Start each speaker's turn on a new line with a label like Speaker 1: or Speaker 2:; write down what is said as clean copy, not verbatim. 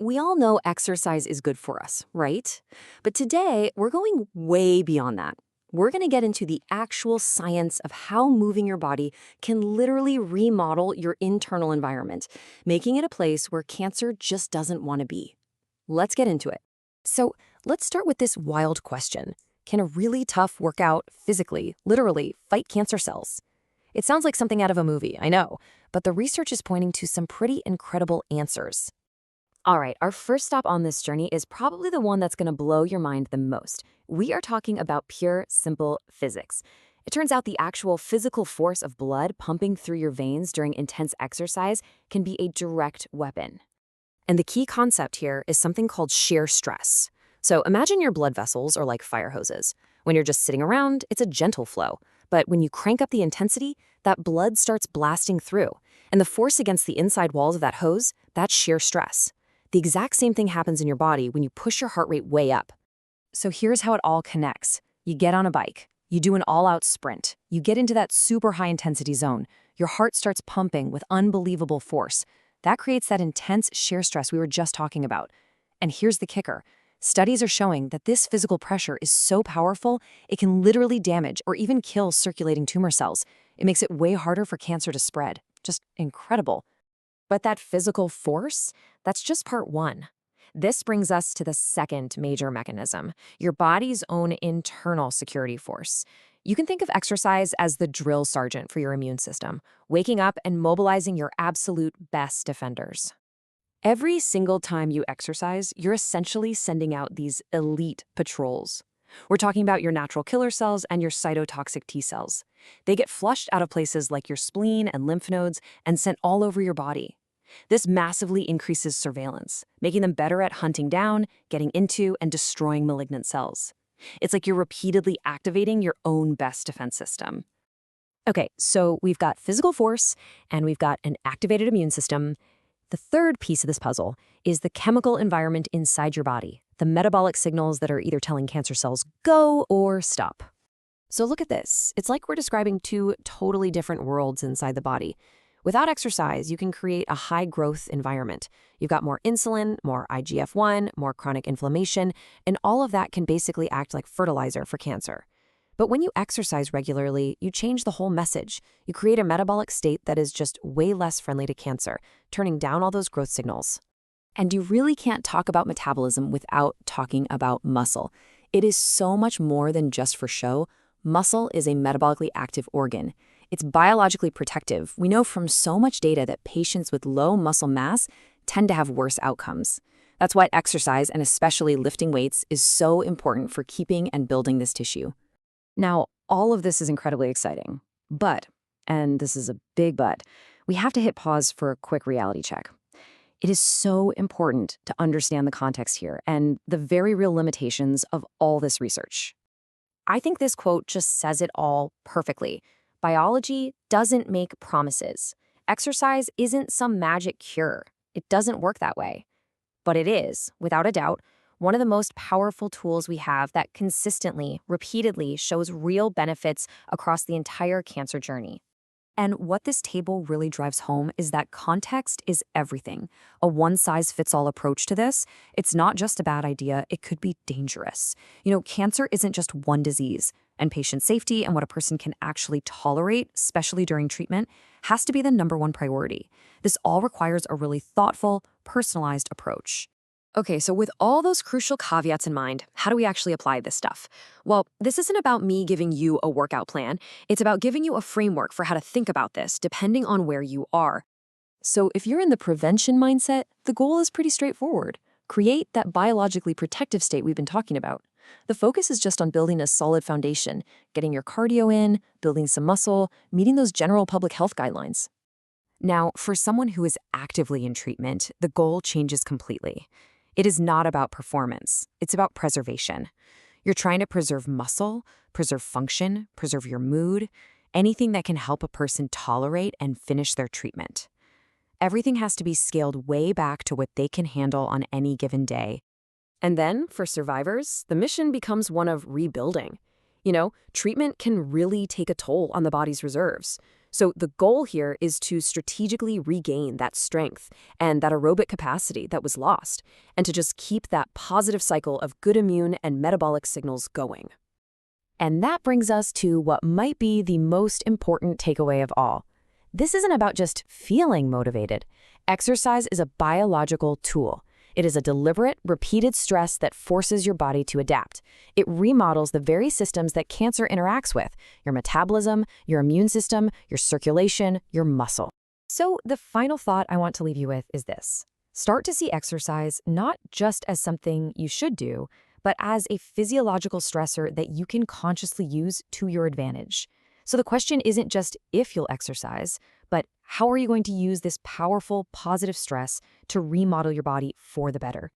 Speaker 1: We all know exercise is good for us, right? But today, we're going way beyond that. We're going to get into the actual science of how moving your body can literally remodel your internal environment, making it a place where cancer just doesn't want to be. Let's get into it. So, let's start with this wild question. Can a really tough workout physically, literally, fight cancer cells? It sounds like something out of a movie, I know, but the research is pointing to some pretty incredible answers. All right, our first stop on this journey is probably the one that's going to blow your mind the most. We are talking about pure, simple physics. It turns out the actual physical force of blood pumping through your veins during intense exercise can be a direct weapon. And the key concept here is something called shear stress. So imagine your blood vessels are like fire hoses. When you're just sitting around, it's a gentle flow. But when you crank up the intensity, that blood starts blasting through. And the force against the inside walls of that hose, that's shear stress. The exact same thing happens in your body when you push your heart rate way up. So here's how it all connects. You get on a bike. You do an all-out sprint. You get into that super high-intensity zone. Your heart starts pumping with unbelievable force. That creates that intense shear stress we were just talking about. And here's the kicker. Studies are showing that this physical pressure is so powerful, it can literally damage or even kill circulating tumor cells. It makes it way harder for cancer to spread. Just incredible. But that physical force, that's just part one. This brings us to the second major mechanism, your body's own internal security force. You can think of exercise as the drill sergeant for your immune system, waking up and mobilizing your absolute best defenders. Every single time you exercise, you're essentially sending out these elite patrols. We're talking about your natural killer cells and your cytotoxic T cells. They get flushed out of places like your spleen and lymph nodes and sent all over your body. This massively increases surveillance, making them better at hunting down, getting into, and destroying malignant cells. It's like you're repeatedly activating your own best defense system. Okay, so we've got physical force and we've got an activated immune system. The third piece of this puzzle is the chemical environment inside your body, the metabolic signals that are either telling cancer cells go or stop. So look at this. It's like we're describing two totally different worlds inside the body. Without exercise, you can create a high-growth environment. You've got more insulin, more IGF-1, more chronic inflammation, and all of that can basically act like fertilizer for cancer. But when you exercise regularly, you change the whole message. You create a metabolic state that is just way less friendly to cancer, turning down all those growth signals. And you really can't talk about metabolism without talking about muscle. It is so much more than just for show. Muscle is a metabolically active organ. It's biologically protective. We know from so much data that patients with low muscle mass tend to have worse outcomes. That's why exercise, and especially lifting weights, is so important for keeping and building this tissue. Now, all of this is incredibly exciting, but, and this is a big but, we have to hit pause for a quick reality check. It is so important to understand the context here and the very real limitations of all this research. I think this quote just says it all perfectly. Biology doesn't make promises. Exercise isn't some magic cure. It doesn't work that way. But it is, without a doubt, one of the most powerful tools we have that consistently, repeatedly shows real benefits across the entire cancer journey. And what this table really drives home is that context is everything. A one-size-fits-all approach to this, it's not just a bad idea, it could be dangerous. Cancer isn't just one disease, and patient safety and what a person can actually tolerate, especially during treatment, has to be the number one priority. This all requires a really thoughtful, personalized approach. Okay, so with all those crucial caveats in mind, how do we actually apply this stuff? Well, this isn't about me giving you a workout plan. It's about giving you a framework for how to think about this, depending on where you are. So if you're in the prevention mindset, the goal is pretty straightforward. Create that biologically protective state we've been talking about. The focus is just on building a solid foundation, getting your cardio in, building some muscle, meeting those general public health guidelines. Now, for someone who is actively in treatment, the goal changes completely. It is not about performance. It's about preservation. You're trying to preserve muscle, preserve function, preserve your mood, anything that can help a person tolerate and finish their treatment. Everything has to be scaled way back to what they can handle on any given day. And then, for survivors, the mission becomes one of rebuilding. Treatment can really take a toll on the body's reserves.
Speaker 2: So the goal here is to strategically regain that strength and that aerobic capacity that was lost, and to just keep that positive cycle of good immune and metabolic signals going. And that brings us to what might be the most important takeaway of all. This isn't about just feeling motivated. Exercise is a biological tool. It is a deliberate, repeated stress that forces your body to adapt. It remodels the very systems that cancer interacts with: your metabolism, your immune system, your circulation, your muscle. So the final thought I want to leave you with is this. Start to see exercise not just as something you should do, but as a physiological stressor that you can consciously use to your advantage. So the question isn't just if you'll exercise, but how are you going to use this powerful, positive stress to remodel your body for the better?